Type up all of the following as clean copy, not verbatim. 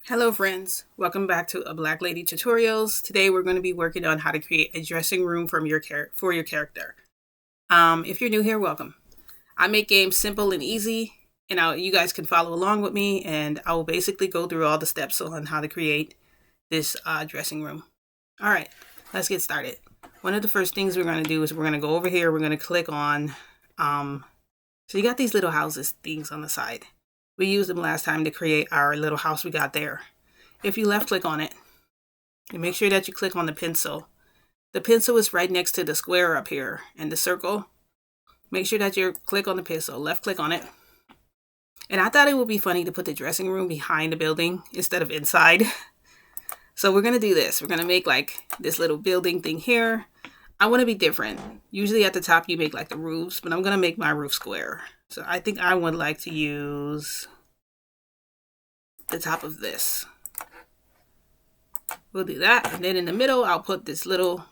Hello friends, welcome back to A Black Lady Tutorials. Today we're going to be working on how to create a dressing room for your character. If you're new here, welcome. I make games simple and easy, and you guys can follow along with me, and I will basically go through all the steps on how to create this dressing room. All right, let's get started. One of the first things we're going to do is we're going to go over here, we're going to click on, so you got these little houses things on the side. We used them last time to create our little house we got there. If you left click on it, and make sure that you click on the pencil. The pencil is right next to the square up here and the circle. Make sure that you click on the pencil, left click on it. And I thought it would be funny to put the dressing room behind the building instead of inside. So we're going to do this. We're going to make like this little building thing here. I want to be different. Usually at the top you make like the roofs, but I'm going to make my roof square. So I think I would like to use the top of this. We'll do that. And then in the middle, I'll put this little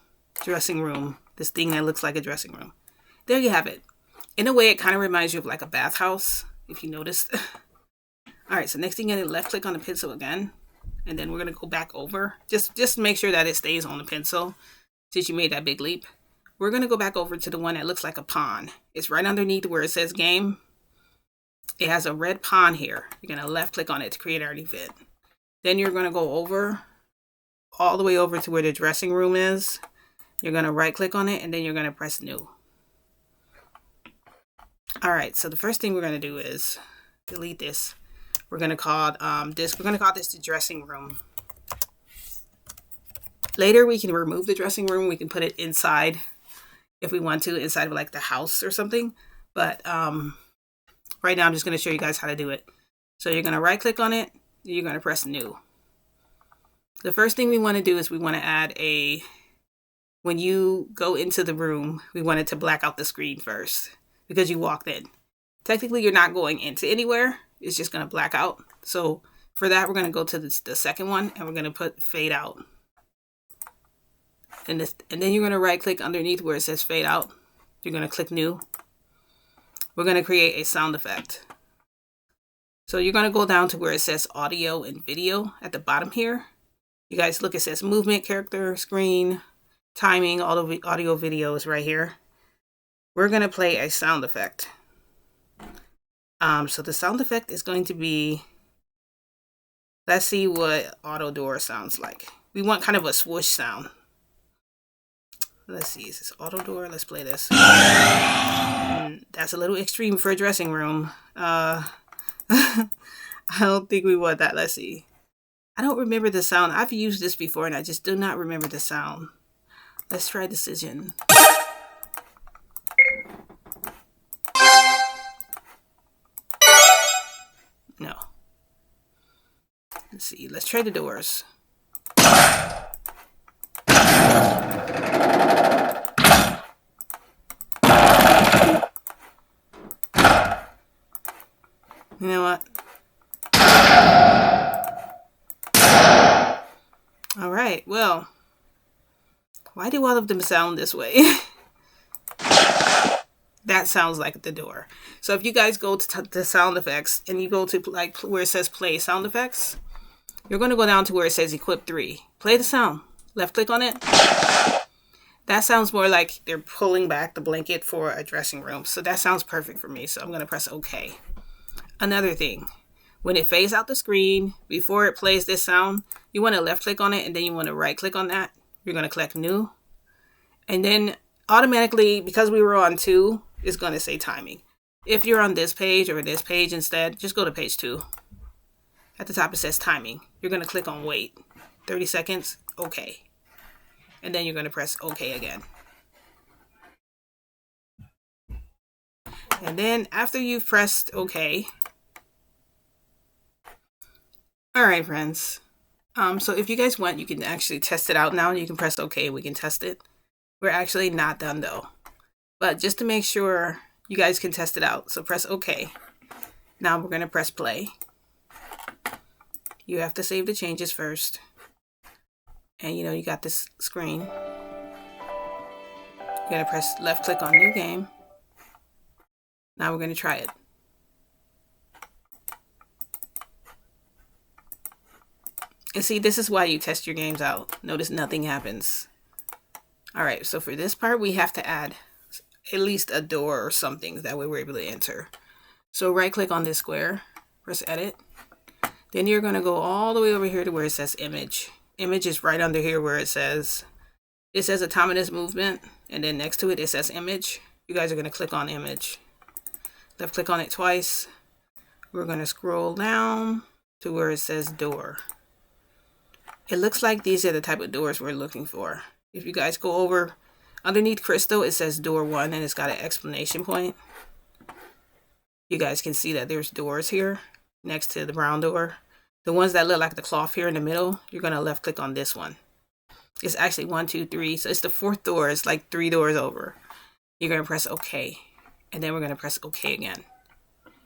dressing room, this thing that looks like a dressing room. There you have it. In a way, it kind of reminds you of like a bathhouse, if you noticed. All right, so next thing, you're going to left click on the pencil again. And then we're going to go back over. Just make sure that it stays on the pencil since you made that big leap. We're going to go back over to the one that looks like a pawn. It's right underneath where it says game. It has a red pawn here. You're going to left click on it to create our event. Then you're going to go over all the way over to where the dressing room is. You're going to right click on it and then you're going to press new. All right, so the first thing we're going to do is delete this. We're going to call this the dressing room. Later we can remove the dressing room. We can put it inside if we want to, inside of like the house or something. But right now I'm just going to show you guys how to do it. So you're going to right click on it. You're going to press new. The first thing we want to do is we want to add when you go into the room, we want it to black out the screen first because you walked in. Technically, you're not going into anywhere. It's just going to black out. So for that, we're going to go to the second one and we're going to put fade out. And then you're going to right click underneath where it says fade out. You're going to click new. We're going to create a sound effect. So you're going to go down to where it says audio and video at the bottom here. You guys look, it says movement, character, screen, timing, all the audio video is right here. We're going to play a sound effect. So the sound effect is going to be, let's see what auto door sounds like. We want kind of a swoosh sound. Let's see, is this auto door? Let's play this. That's a little extreme for a dressing room. I don't think we want that. Let's see. I don't remember the sound. I've used this before and I just do not remember the sound. Let's try decision. No. Let's see. Let's try the doors. You know what? All right, well, why do all of them sound this way? That sounds like the door. So if you guys go to the sound effects and you go to like where it says play sound effects, you're going to go down to where it says equip 3. Play the sound. Left click on it. That sounds more like they're pulling back the blanket for a dressing room. So that sounds perfect for me. So I'm going to press OK. Another thing. When it fades out the screen, before it plays this sound, you want to left click on it and then you want to right click on that. You're going to click new. And then automatically, because we were on 2, it's going to say timing. If you're on this page or this page instead, just go to page 2. At the top it says timing. You're going to click on wait. 30 seconds, OK. And then you're going to press OK again. And then after you've pressed OK, all right, friends. So if you guys want, you can actually test it out now. You can press OK. We can test it. We're actually not done though. But just to make sure you guys can test it out. So press OK. Now we're going to press play. You have to save the changes first. And you got this screen. You're going to press left click on new game. Now we're going to try it. And see, this is why you test your games out. Notice nothing happens. All right, so for this part, we have to add at least a door or something. That way we're able to enter. So right click on this square, press edit. Then you're gonna go all the way over here to where it says image. Image is right under here where it says autonomous movement. And then next to it, it says image. You guys are gonna click on image. Left click on it twice. We're gonna scroll down to where it says door. It looks like these are the type of doors we're looking for. If you guys go over underneath Crystal, it says door 1 and it's got an exclamation point. You guys can see that there's doors here next to the brown door. The ones that look like the cloth here in the middle, you're gonna left click on this one. It's actually 1, 2, 3. So it's the 4th door. It's like 3 doors over. You're gonna press OK. And then we're gonna press OK again.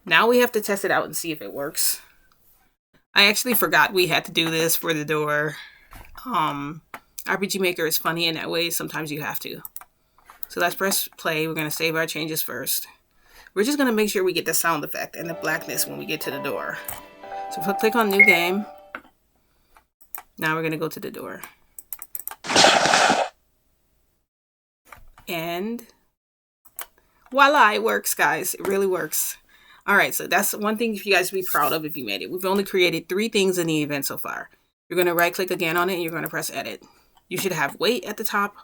Now we have to test it out and see if it works. I actually forgot we had to do this for the door. RPG Maker is funny in that way. Sometimes you have to. So let's press play. We're going to save our changes first. We're just going to make sure we get the sound effect and the blackness when we get to the door. So click on new game. Now we're going to go to the door. And voila, it works, guys. It really works. All right, so that's one thing for you guys to be proud of if you made it. We've only created 3 things in the event so far. You're going to right click again on it and you're going to press edit. You should have wait at the top.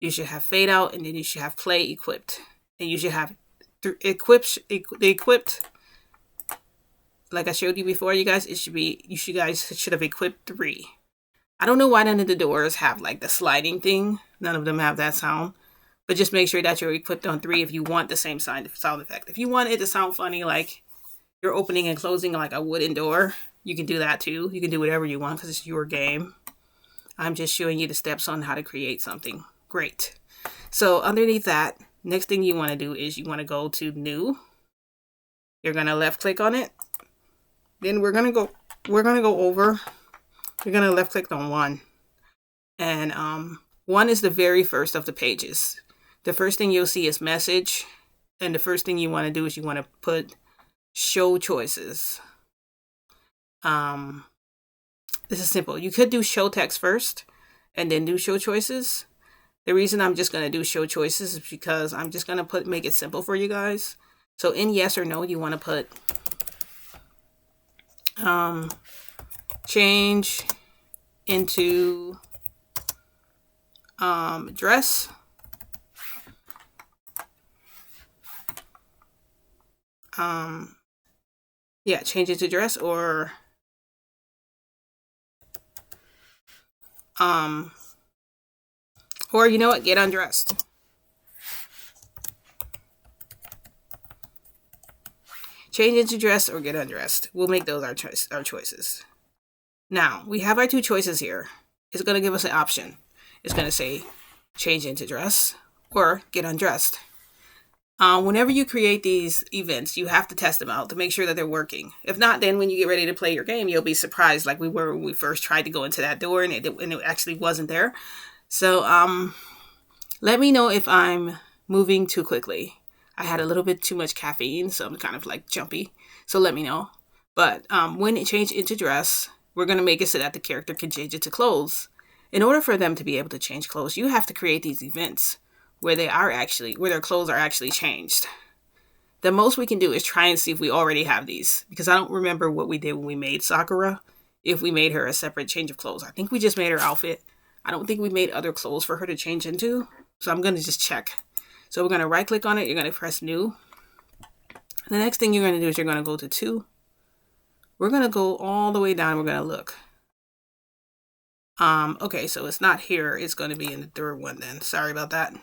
You should have fade out, and then you should have play equipped. And you should have the equipped, like I showed you before, you guys, you guys should have equipped 3. I don't know why none of the doors have like the sliding thing. None of them have that sound. But just make sure that you're equipped on 3 if you want the same sound effect. If you want it to sound funny, like you're opening and closing like a wooden door, you can do that too. You can do whatever you want because it's your game. I'm just showing you the steps on how to create something. Great. So underneath that, next thing you want to do is you want to go to new. You're going to left click on it. Then we're going to go over. You're going to left click on 1. And 1 is the very first of the pages. The first thing you'll see is message. And the first thing you want to do is you want to put show choices. This is simple. You could do show text first and then do show choices. The reason I'm just going to do show choices is because I'm just going to make it simple for you guys. So in yes or no, you want to put change into dress. Yeah, change it to dress, or you know what, get undressed. Change into dress or get undressed. We'll make those our choices. Now, we have our 2 choices here. It's going to give us an option. It's going to say change into dress or get undressed. Whenever you create these events, you have to test them out to make sure that they're working. If not, then when you get ready to play your game, you'll be surprised like we were when we first tried to go into that door and it actually wasn't there. So let me know if I'm moving too quickly. I had a little bit too much caffeine, so I'm kind of like jumpy. So let me know. But when it changed into dress, we're going to make it so that the character can change it to clothes. In order for them to be able to change clothes, you have to create these events where their clothes are actually changed. The most we can do is try and see if we already have these, because I don't remember what we did when we made Sakura, if we made her a separate change of clothes. I think we just made her outfit. I don't think we made other clothes for her to change into, so I'm going to just check. So we're going to right click on it, you're going to press new. The next thing you're going to do is you're going to go to 2. We're going to go all the way down, we're going to look. Okay, so it's not here, it's going to be in the 3rd one then. Sorry about that.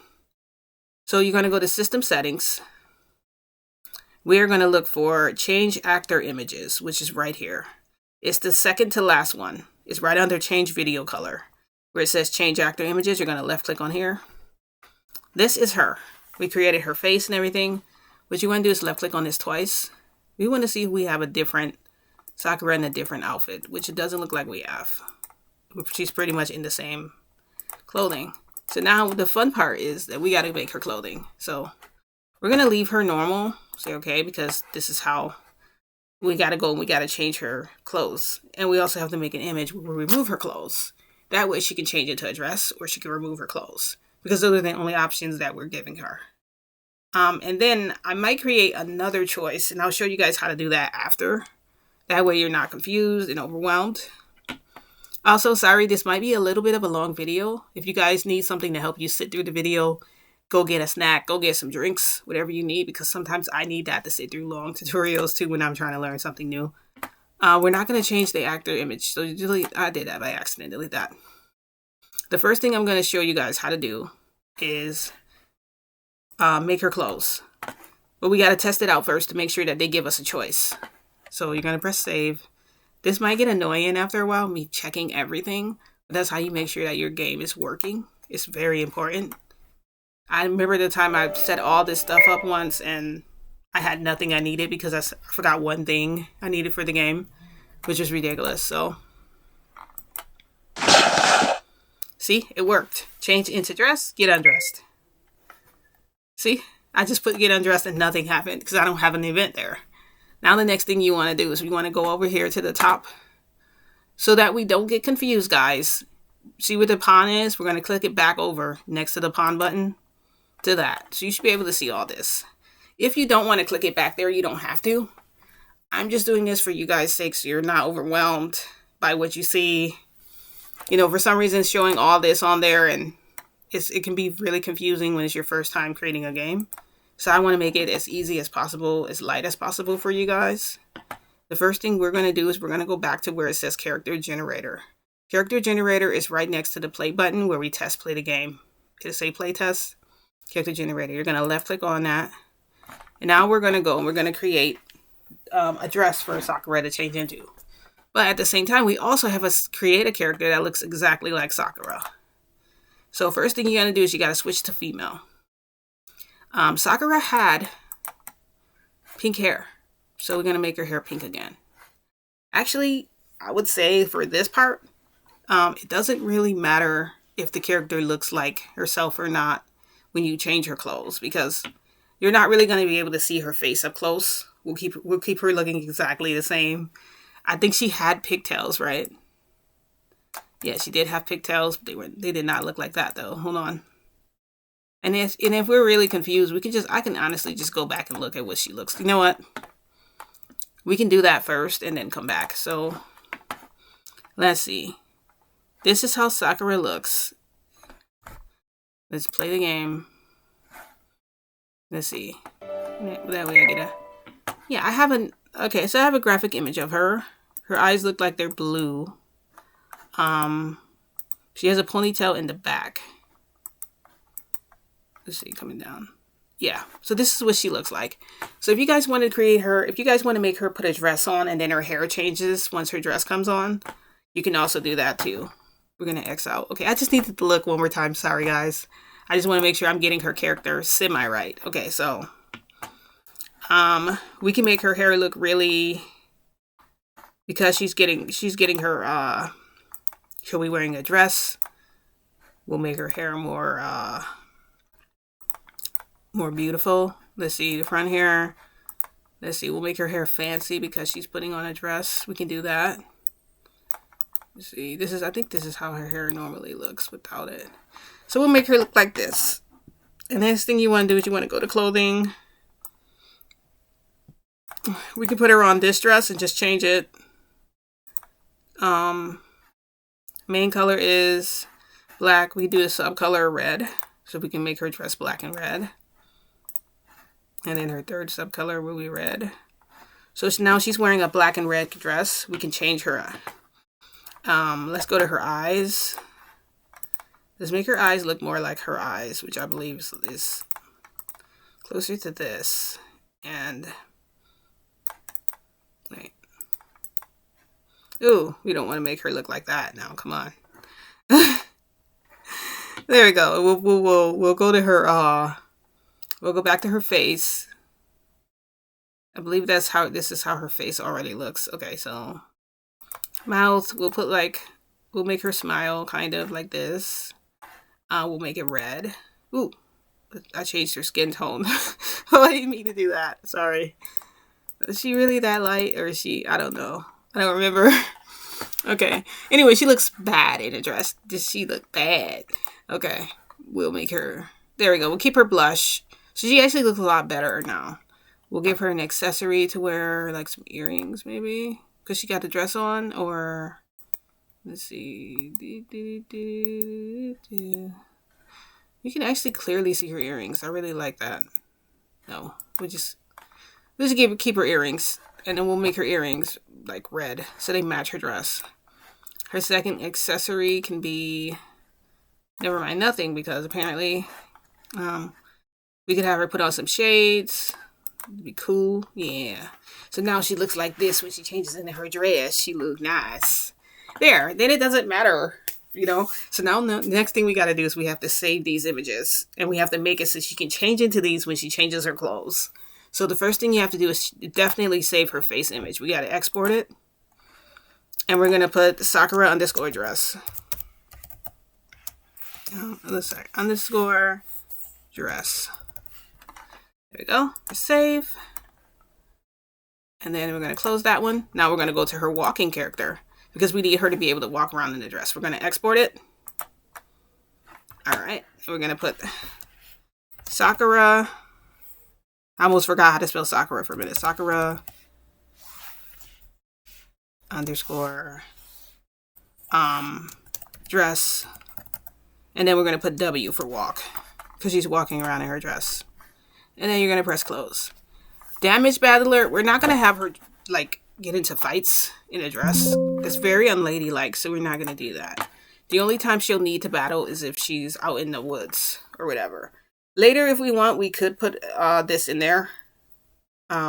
So you're going to go to System Settings. We're going to look for Change Actor Images, which is right here. It's the second to last one. It's right under Change Video Color. Where it says Change Actor Images, you're going to left click on here. This is her. We created her face and everything. What you want to do is left click on this twice. We want to see if we have a different Sakura in a different outfit, which it doesn't look like we have. She's pretty much in the same clothing. So now the fun part is that we got to make her clothing. So we're going to leave her normal. Say okay, because this is how we got to go and we got to change her clothes. And we also have to make an image where we remove her clothes. That way she can change it to a dress or she can remove her clothes, because those are the only options that we're giving her. And then I might create another choice, and I'll show you guys how to do that after. That way you're not confused and overwhelmed. Also, sorry, this might be a little bit of a long video. If you guys need something to help you sit through the video, go get a snack, go get some drinks, whatever you need, because sometimes I need that to sit through long tutorials too when I'm trying to learn something new. We're not going to change the actor image, so delete. I did that by accident, delete that. The first thing I'm going to show you guys how to do is make her clothes. But we got to test it out first to make sure that they give us a choice. So you're going to press save. This might get annoying after a while, me checking everything. But that's how you make sure that your game is working. It's very important. I remember the time I set all this stuff up once and I had nothing I needed because I forgot one thing I needed for the game, which is ridiculous. So, see, it worked. Change into dress, get undressed. See, I just put get undressed and nothing happened because I don't have an event there. Now the next thing you want to do is we want to go over here to the top so that we don't get confused, guys. See where the pawn is? We're going to click it back over next to the pawn button to that. So you should be able to see all this. If you don't want to click it back there, you don't have to. I'm just doing this for you guys' sake so you're not overwhelmed by what you see. You know, for some reason it's showing all this on there and it can be really confusing when it's your first time creating a game. So I want to make it as easy as possible, as light as possible for you guys. The first thing we're going to do is we're going to go back to where it says character generator. Character generator is right next to the play button where we test play the game. It'll say play test, character generator. You're going to left click on that. And now we're going to go and we're going to create a dress for Sakura to change into. But at the same time, we also have to create a character that looks exactly like Sakura. So first thing you got to do is you got to switch to female. Sakura had pink hair, so we're going to make her hair pink again. Actually, I would say for this part, it doesn't really matter if the character looks like herself or not when you change her clothes, because you're not really going to be able to see her face up close. We'll keep her looking exactly the same. I think she had pigtails, right? Yeah, she did have pigtails, but they did not look like that though. Hold on. And if we're really confused, I can honestly just go back and look at what she looks. You know what? We can do that first and then come back. So let's see. This is how Sakura looks. Let's play the game. Let's see. That way I get a... Yeah, I have an... Okay, so I have a graphic image of her. Her eyes look like they're blue. She has a ponytail in the back. Let's see, coming down. Yeah, so this is what she looks like. So if you guys want to create her, if you guys want to make her put a dress on and then her hair changes once her dress comes on, you can also do that too. We're going to X out. Okay, I just needed to look one more time. Sorry, guys. I just want to make sure I'm getting her character semi-right. Okay, so we can make her hair look really... Because she's getting her... she'll be wearing a dress. We'll make her hair more beautiful. Let's see the front hair. Let's see, we'll make her hair fancy because she's putting on a dress. We can do that. Let's see, I think this is how her hair normally looks without it. So we'll make her look like this. And the next thing you want to do is you want to go to clothing. We can put her on this dress and just change it. Main color is black. We do a subcolor red. So we can make her dress black and red. And then her third subcolor will be red. So now she's wearing a black and red dress. We can change her. Let's go to her eyes. Let's make her eyes look more like her eyes, which I believe is closer to this. And wait. Ooh, we don't want to make her look like that now. Come on. There we go. We'll go to her. We'll go back to her face. I believe this is how her face already looks. Okay, so mouth. We'll make her smile kind of like this. We'll make it red. Ooh, I changed her skin tone. Oh, I didn't mean to do that. Sorry. Is she really that light, or is she? I don't know. I don't remember. Okay. Anyway, she looks bad in a dress. Does she look bad? Okay. We'll make her. There we go. We'll keep her blush. So she actually looks a lot better now. We'll give her an accessory to wear, like some earrings, maybe, because she got the dress on. Or let's see. You can actually clearly see her earrings. I really like that. No, we just keep her earrings, and then we'll make her earrings like red so they match her dress. Her second accessory can be, never mind, nothing, because apparently we could have her put on some shades. It'd be cool. Yeah. So now she looks like this when she changes into her dress. She look nice. There. Then it doesn't matter, you know. So now the next thing we got to do is we have to save these images, and we have to make it so she can change into these when she changes her clothes. So the first thing you have to do is definitely save her face image. We got to export it. And we're going to put Sakura underscore dress. Underscore dress. There we go. Save. And then we're going to close that one. Now we're going to go to her walking character, because we need her to be able to walk around in the dress. We're going to export it. All right. We're going to put Sakura. I almost forgot how to spell Sakura for a minute. Sakura underscore dress. And then we're going to put W for walk, because she's walking around in her dress. And then you're going to press close. Damage bad alert. We're not going to have her like get into fights in a dress. It's very unladylike, so we're not going to do that. The only time she'll need to battle is if she's out in the woods or whatever. Later, if we want, we could put this in there.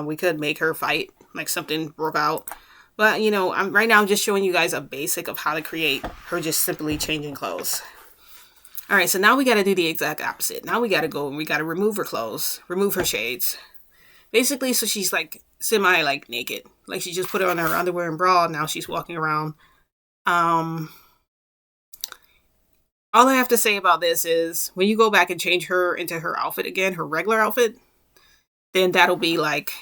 We could make her fight, like something broke out. But, you know, right now I'm just showing you guys a basic of how to create her just simply changing clothes. All right, so now we got to do the exact opposite. Now we got to go and we got to remove her clothes, remove her shades. Basically, so she's like semi like naked. Like she just put on her underwear and bra. Now she's walking around. All I have to say about this is when you go back and change her into her outfit again, her regular outfit, then that'll be like,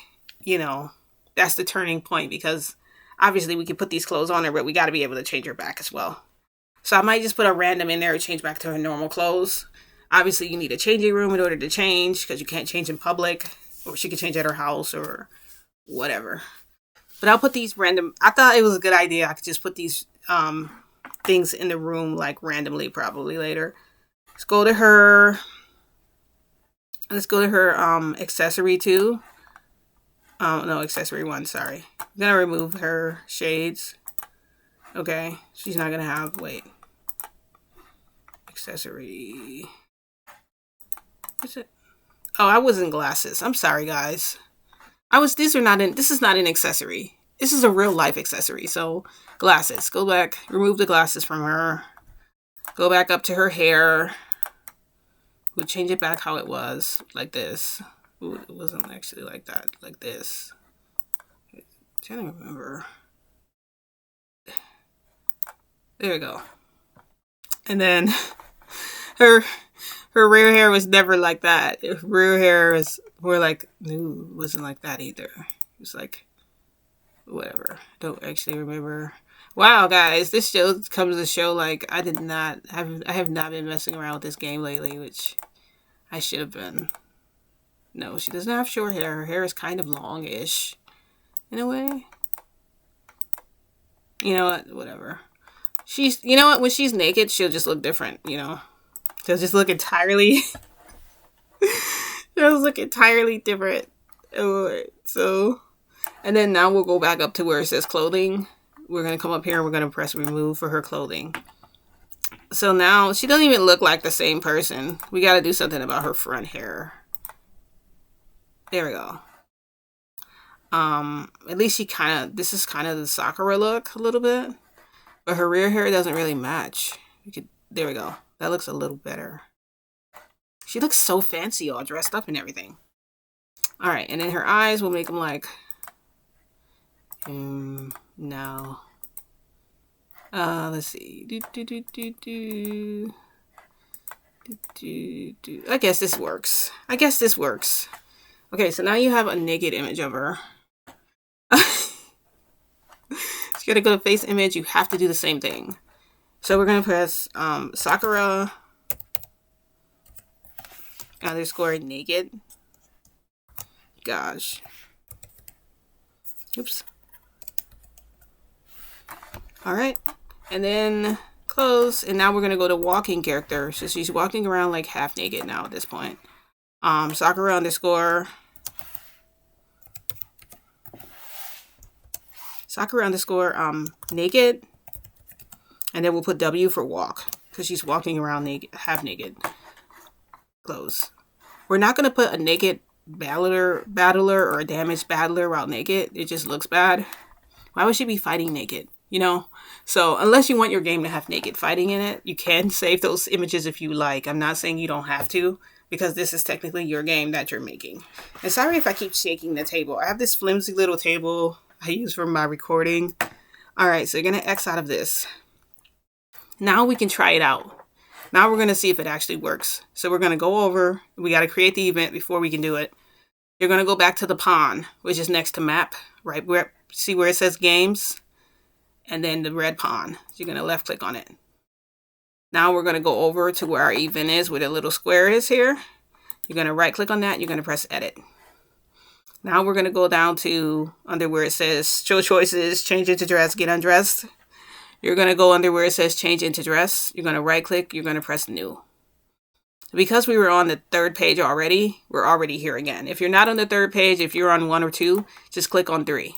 you know, that's the turning point, because obviously we can put these clothes on her, but we got to be able to change her back as well. So I might just put a random in there and change back to her normal clothes. Obviously you need a changing room in order to change, because you can't change in public, or she could change at her house or whatever. But I'll put these random, I thought it was a good idea. I could just put these things in the room like randomly, probably later. Let's go to her accessory 2. No, accessory 1, sorry. I'm gonna remove her shades. Okay, she's not gonna have, wait. Accessory. What's it? Oh, I was in glasses. I'm sorry, guys. This is not an accessory. This is a real life accessory. So glasses, go back, remove the glasses from her. Go back up to her hair. We'll change it back how it was, like this. Ooh, it wasn't actually like that, like this. I'm trying to remember. There we go. And then her rear hair was never like that. Her rear hair is more like, no, it wasn't like that either. It was like, whatever. Don't actually remember. Wow, guys, this show comes to show like I have not been messing around with this game lately, which I should have been. No, she doesn't have short hair. Her hair is kind of longish in a way. You know what? Whatever. You know what? When she's naked, she'll just look different, you know? She'll just look entirely different. So, and then now we'll go back up to where it says clothing. We're going to come up here and we're going to press remove for her clothing. So now she doesn't even look like the same person. We got to do something about her front hair. There we go. At least this is kind of the Sakura look a little bit, but her rear hair doesn't really match. There we go. That looks a little better. She looks so fancy, all dressed up and everything. All right, and then her eyes, we'll make them like, no. Let's see. I guess this works. Okay, so now you have a naked image of her. you're going to go to face image, you have to do the same thing. So we're going to press Sakura underscore naked. Gosh. Oops. All right. And then close. And now we're going to go to walking character. So she's walking around like half naked now at this point. Sakura underscore naked. And then we'll put W for walk because she's walking around naked, half naked. Close. We're not going to put a naked battler or a damaged battler while naked. It just looks bad. Why would she be fighting naked? You know? So unless you want your game to have naked fighting in it, you can save those images if you like. I'm not saying you don't have to, because this is technically your game that you're making. And sorry if I keep shaking the table. I have this flimsy little table I use for my recording. All right, so you're going to X out of this. Now we can try it out. Now we're going to see if it actually works. So we're going to go over. We got to create the event before we can do it. You're going to go back to the pawn, which is next to map, right? See where it says games? And then the red pawn. You're going to left click on it. Now we're going to go over to where our event is, where the little square is here. You're going to right click on that. You're going to press edit. Now we're going to go down to under where it says show choices, change into dress, get undressed. You're going to go under where it says change into dress. You're going to right click. You're going to press new. Because we were on the third page already, we're already here again. If you're not on the third page, if you're on 1 or 2, just click on 3.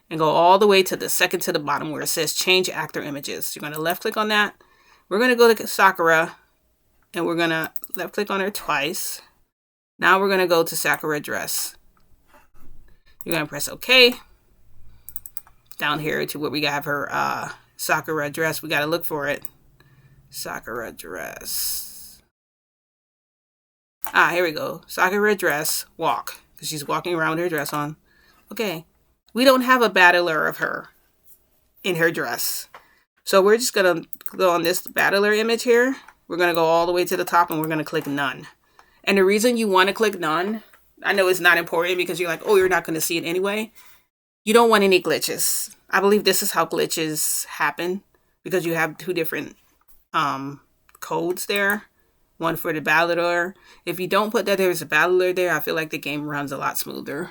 And go all the way to the second to the bottom where it says change actor images. You're going to left click on that. We're going to go to Sakura. And we're going to left click on her twice. Now we're going to go to Sakura dress. You're going to press OK. Down here to where we have her Sakura dress. We got to look for it. Sakura dress. Here we go. Sakura dress, walk. Because she's walking around with her dress on. Okay. We don't have a battler of her in her dress. So we're just going to go on this battler image here. We're going to go all the way to the top and we're going to click none. And the reason you want to click none, I know it's not important because you're like, oh, you're not going to see it anyway. You don't want any glitches. I believe this is how glitches happen because you have 2 different codes there. One for the battler. If you don't put that there's a battler there, I feel like the game runs a lot smoother.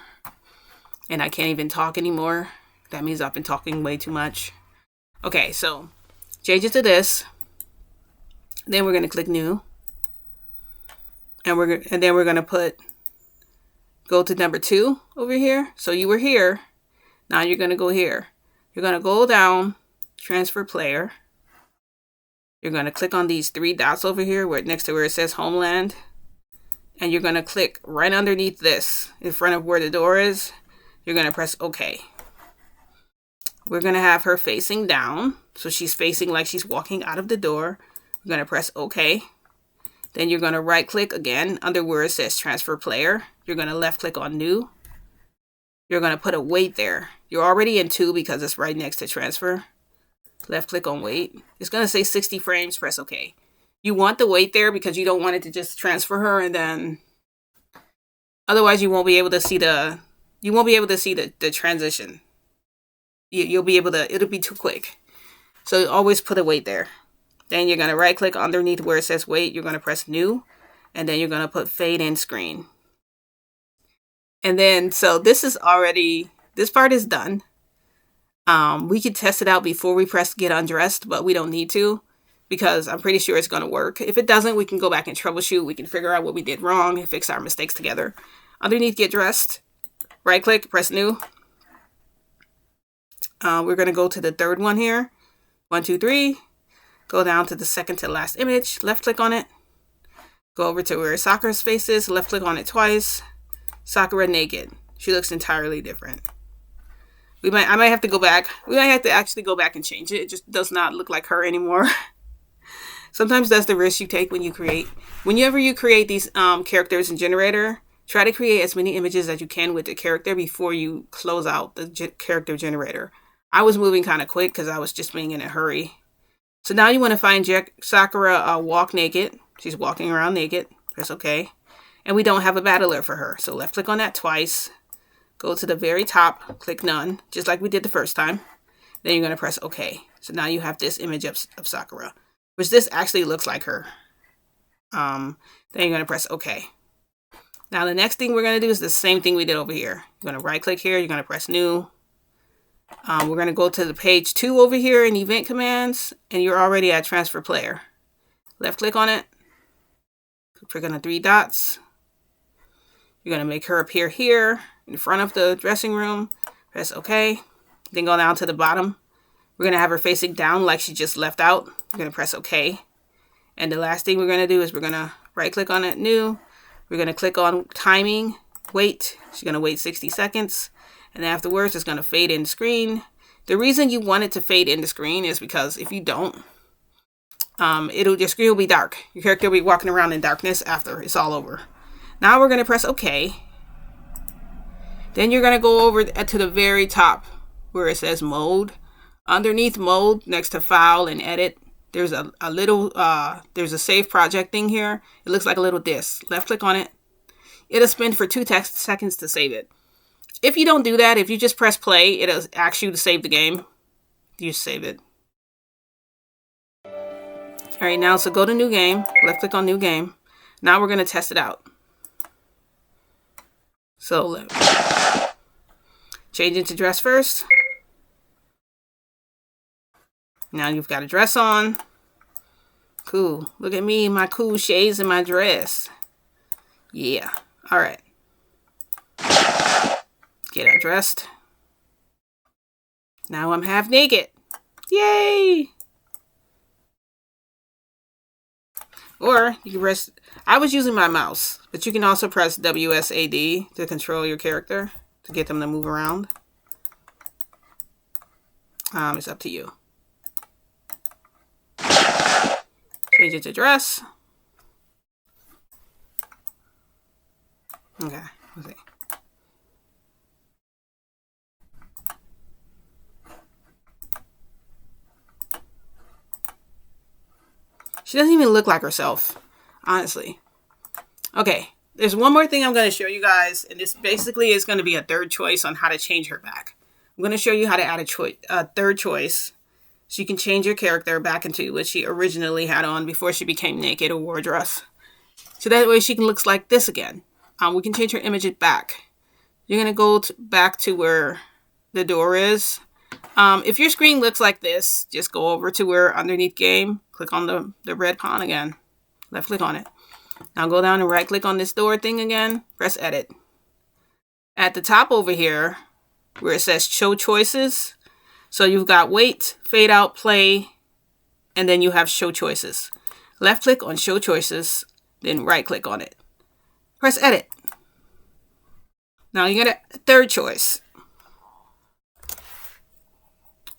And I can't even talk anymore. That means I've been talking way too much. Okay, so change it to this. Then we're going to click new. And then we're going to go to number 2 over here. So you were here. Now you're going to go here. You're going to go down, transfer player. You're going to click on these 3 dots over here next to where it says homeland. And you're going to click right underneath this in front of where the door is. You're going to press OK. We're going to have her facing down. So she's facing like she's walking out of the door. You're going to press OK. Then you're going to right click again under where it says transfer player. You're going to left click on new. You're going to put a wait there. You're already in 2 because it's right next to transfer. Left click on wait. It's going to say 60 frames. Press OK. You want the wait there because you don't want it to just transfer her and then otherwise you won't be able to see the transition. You'll be able to, it'll be too quick. So always put a wait there. Then you're going to right click underneath where it says wait. You're going to press new. And then you're going to put fade in screen. And then, so this part is done. We could test it out before we press get undressed, but we don't need to because I'm pretty sure it's going to work. If it doesn't, we can go back and troubleshoot. We can figure out what we did wrong and fix our mistakes together. Underneath get dressed, right click, press new. We're going to go to the third one here. 1, 2, 3. Go down to the second to last image. Left click on it. Go over to where Sakura's face is. Left click on it twice. Sakura naked. She looks entirely different. I might have to go back. We might have to actually go back and change it. It just does not look like her anymore. Sometimes that's the risk you take when you create. Whenever you create these characters in Generator, try to create as many images as you can with the character before you close out the character generator. I was moving kind of quick because I was just being in a hurry. So now you want to find Sakura walk naked. She's walking around naked. That's okay. And we don't have a battler for her. So left click on that twice. Go to the very top. Click none. Just like we did the first time. Then you're going to press OK. So now you have this image of Sakura, which this actually looks like her. Then you're going to press OK. Now the next thing we're going to do is the same thing we did over here. You're going to right click here. You're going to press new. We're going to go to the page 2 over here in event commands, and you're already at transfer player. Left click on it. Click on the 3 dots. You're going to make her appear here in front of the dressing room. Press OK. Then go down to the bottom. We're going to have her facing down like she just left out. We're going to press OK. And the last thing we're going to do is we're going to right click on it, new. We're going to click on timing, wait. She's going to wait 60 seconds. And afterwards, it's going to fade in the screen. The reason you want it to fade in the screen is because if you don't, your screen will be dark. Your character will be walking around in darkness after it's all over. Now we're going to press OK. Then you're going to go over to the very top where it says mode. Underneath mode, next to file and edit, there's a little, there's a save project thing here. It looks like a little disk. Left click on it. It'll spin for 2 seconds to save it. If you don't do that, if you just press play, it'll ask you to save the game. You save it. All right, now so go to new game. Left click on new game. Now we're going to test it out. So change into dress first. Now you've got a dress on. Cool. Look at me, my cool shades in my dress. Yeah. All right. Get undressed. Now I'm half naked. Yay! Or you can press, I was using my mouse, but you can also press WSAD to control your character, to get them to move around. It's up to you. Change it to dress. Okay, let's see. She doesn't even look like herself, honestly. Okay, there's one more thing I'm going to show you guys, and this basically is going to be a third choice on how to change her back. I'm going to show you how to add a third choice so you can change your character back into what she originally had on before she became naked or wore a dress. So that way she can look like this again. We can change her image back. You're going to go back to where the door is. If your screen looks like this, just go over to where underneath game, click on the red pawn again, left click on it. Now go down and right click on this door thing again, press edit. At the top over here, where it says show choices, so you've got wait, fade out, play, and then you have show choices. Left click on show choices, then right click on it. Press edit. Now you get a third choice.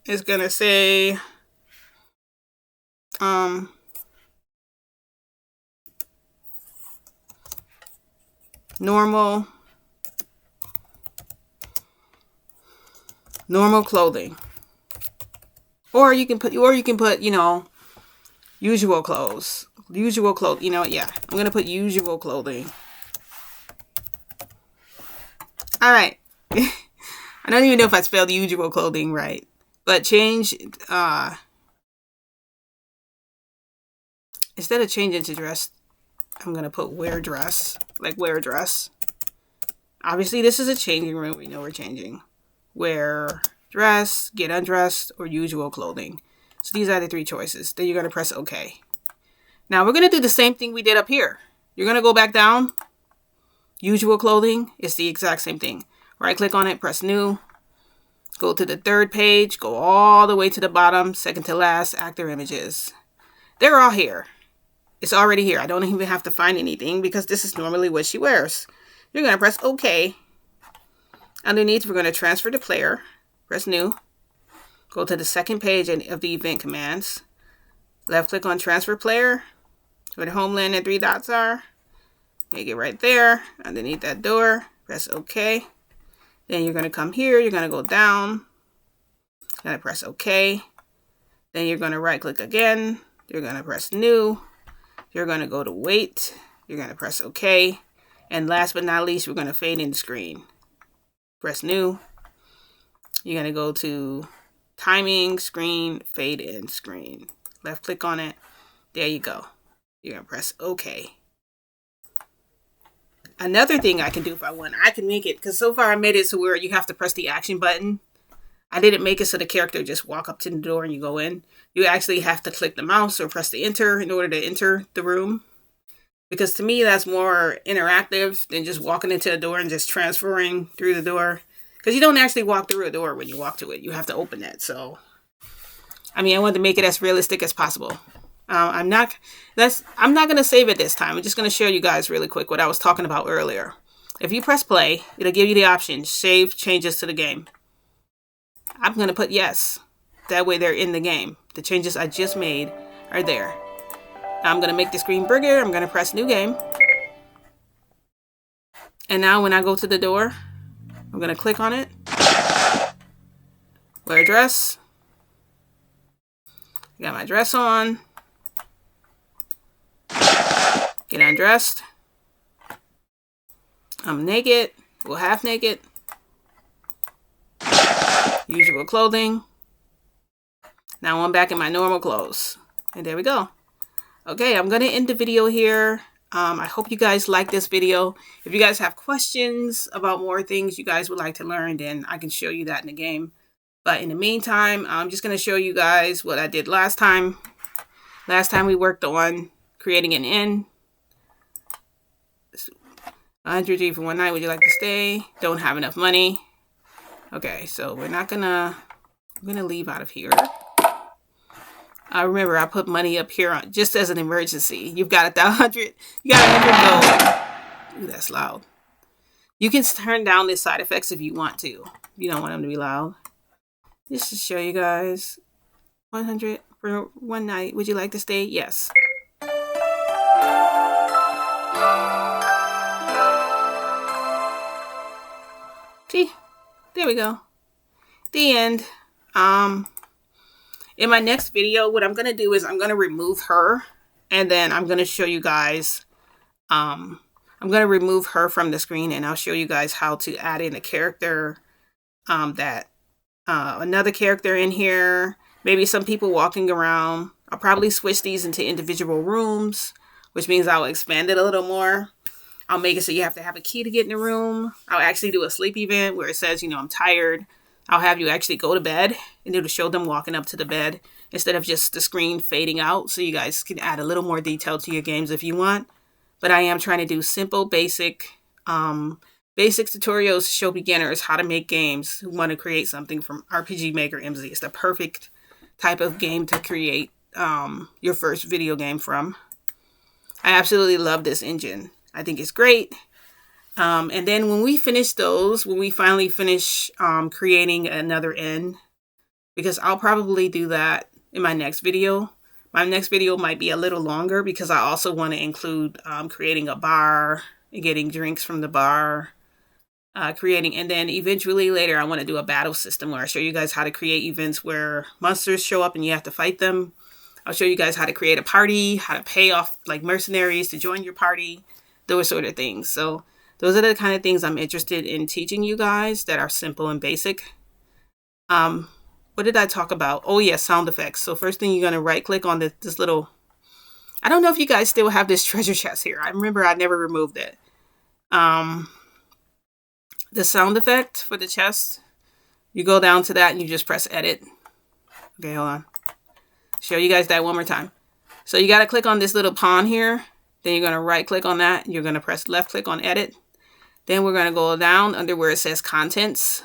It's going to say, normal clothing. Or you can put, you know, usual clothes. Usual clothes, you know, yeah. I'm going to put usual clothing. All right. I don't even know if I spelled usual clothing right. But change, instead of changing to dress, I'm going to put wear dress, like wear dress. Obviously, this is a changing room. We know we're changing. Wear dress, get undressed, or usual clothing. So these are the 3 choices. Then you're going to press OK. Now we're going to do the same thing we did up here. You're going to go back down. Usual clothing is the exact same thing. Right click on it, press new. Go to the 3rd page, go all the way to the bottom, second to last, actor images. They're all here. It's already here. I don't even have to find anything because this is normally what she wears. You're going to press OK. Underneath, we're going to transfer to player. Press new. Go to the 2nd page of the event commands. Left click on transfer player. Where the homeland and 3 dots are. Make it right there. Underneath that door. Press OK. Then you're going to come here, you're going to go down, you're going to press OK. Then you're going to right click again, you're going to press new, you're going to go to wait, you're going to press OK. And last but not least, we're going to fade in the screen. Press new. You're going to go to timing, screen, fade in, screen. Left click on it. There you go. You're going to press OK. Another thing I can do if I want, I can make it, because so far I made it so where you have to press the action button. I didn't make it so the character just walk up to the door and you go in. You actually have to click the mouse or press the enter in order to enter the room. Because to me, that's more interactive than just walking into a door and just transferring through the door. Because you don't actually walk through a door when you walk to it. You have to open it. So, I mean, I wanted to make it as realistic as possible. I'm not going to save it this time. I'm just going to show you guys really quick what I was talking about earlier. If you press play, it'll give you the option, save changes to the game. I'm going to put yes. That way they're in the game. The changes I just made are there. Now I'm going to make the screen bigger. I'm going to press new game. And now when I go to the door, I'm going to click on it. Wear dress. Got my dress on. Get undressed. I'm naked. Well, half naked. Usual clothing. Now I'm back in my normal clothes. And there we go. Okay, I'm going to end the video here. I hope you guys like this video. If you guys have questions about more things you guys would like to learn, then I can show you that in the game. But in the meantime, I'm just going to show you guys what I did last time. Last time we worked on creating an inn. 100G for one night. Would you like to stay? Don't have enough money. Okay, so we're not gonna... I'm gonna leave out of here. Remember, I put money up here on, just as an emergency. You've got 100. You got 100 gold. Ooh, that's loud. You can turn down the side effects if you want to. You don't want them to be loud. Just to show you guys. 100 for one night. Would you like to stay? Yes. See, there we go. The end. In my next video, what I'm going to do is I'm going to remove her. And then I'm going to show you guys. I'm going to remove her from the screen. And I'll show you guys how to add in a character. Another character in here. Maybe some people walking around. I'll probably switch these into individual rooms. Which means I'll expand it a little more. I'll make it so you have to have a key to get in the room. I'll actually do a sleep event where it says, you know, I'm tired. I'll have you actually go to bed and it'll show them walking up to the bed instead of just the screen fading out. So you guys can add a little more detail to your games if you want. But I am trying to do simple, basic tutorials to show beginners how to make games who want to create something from RPG Maker MZ. It's the perfect type of game to create your first video game from. I absolutely love this engine. I think it's great. And then when we finish those, when we finally finish creating another inn, because I'll probably do that in my next video. My next video might be a little longer because I also want to include creating a bar and getting drinks from the bar. And then eventually later I want to do a battle system where I show you guys how to create events where monsters show up and you have to fight them. I'll show you guys how to create a party, how to pay off like mercenaries to join your party, those sort of things. So those are the kind of things I'm interested in teaching you guys that are simple and basic. What did I talk about? Oh yeah, sound effects. So first thing, you're going to right click on this little, I don't know if you guys still have this treasure chest here. I remember I never removed it. The sound effect for the chest, you go down to that and you just press edit. Okay, hold on. Show you guys that one more time. So you got to click on this little pawn here. Then you're going to right click on that. You're going to press left click on edit. Then we're going to go down under where it says contents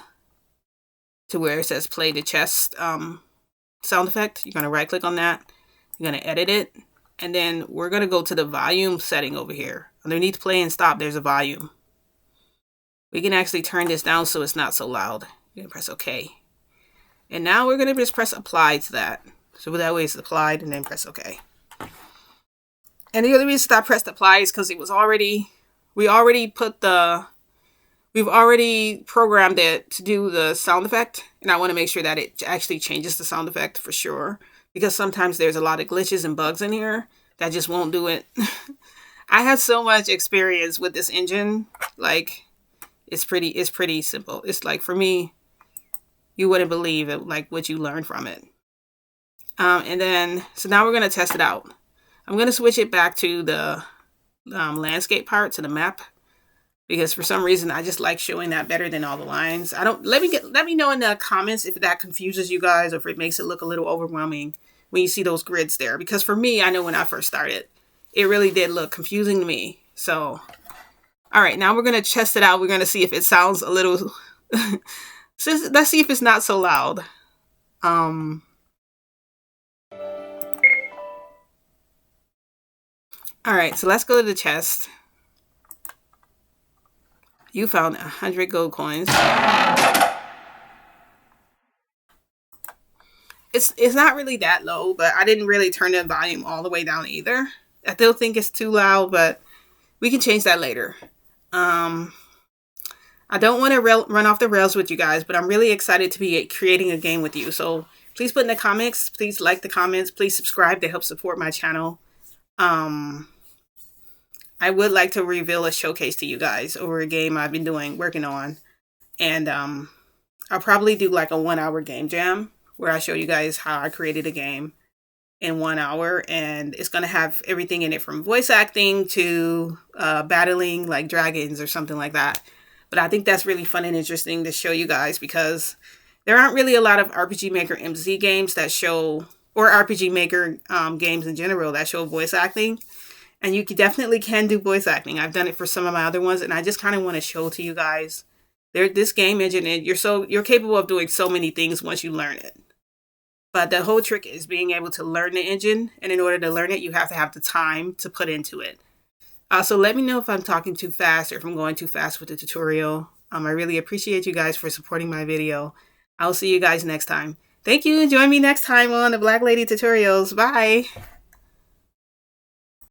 to where it says play the chest sound effect. You're going to right click on that. You're going to edit it. And then we're going to go to the volume setting over here. Underneath play and stop, there's a volume. We can actually turn this down so it's not so loud. You're going to press OK. And now we're going to just press apply to that. So that way it's applied and then press OK. And the other reason I pressed apply is because we've already programmed it to do the sound effect. And I want to make sure that it actually changes the sound effect for sure. Because sometimes there's a lot of glitches and bugs in here that just won't do it. I have so much experience with this engine. Like, it's pretty simple. It's like, for me, you wouldn't believe it, like what you learned from it. And then, so now we're going to test it out. I'm going to switch it back to the landscape part, to the map, because for some reason I just like showing that better than all the lines. Let me know in the comments if that confuses you guys or if it makes it look a little overwhelming when you see those grids there. Because for me, I know when I first started, it really did look confusing to me. So, all right, now we're going to test it out. We're going to see if it sounds a little, so let's see if it's not so loud. All right, so let's go to the chest. You found 100 gold coins. It's not really that low, but I didn't really turn the volume all the way down either. I still think it's too loud, but we can change that later. I don't want to run off the rails with you guys, but I'm really excited to be creating a game with you. So please put in the comments. Please like the comments. Please subscribe to help support my channel. I would like to reveal a showcase to you guys over a game I've been working on. And I'll probably do like a 1-hour game jam where I show you guys how I created a game in 1 hour. And it's going to have everything in it from voice acting to battling like dragons or something like that. But I think that's really fun and interesting to show you guys because there aren't really a lot of RPG Maker MZ games that show, or RPG Maker games in general that show voice acting. And you definitely can do voice acting. I've done it for some of my other ones, and I just kind of want to show to you guys this game engine. You're capable of doing so many things once you learn it. But the whole trick is being able to learn the engine, and in order to learn it, you have to have the time to put into it. So let me know if I'm talking too fast or if I'm going too fast with the tutorial. I really appreciate you guys for supporting my video. I'll see you guys next time. Thank you, and join me next time on the Black Lady Tutorials. Bye!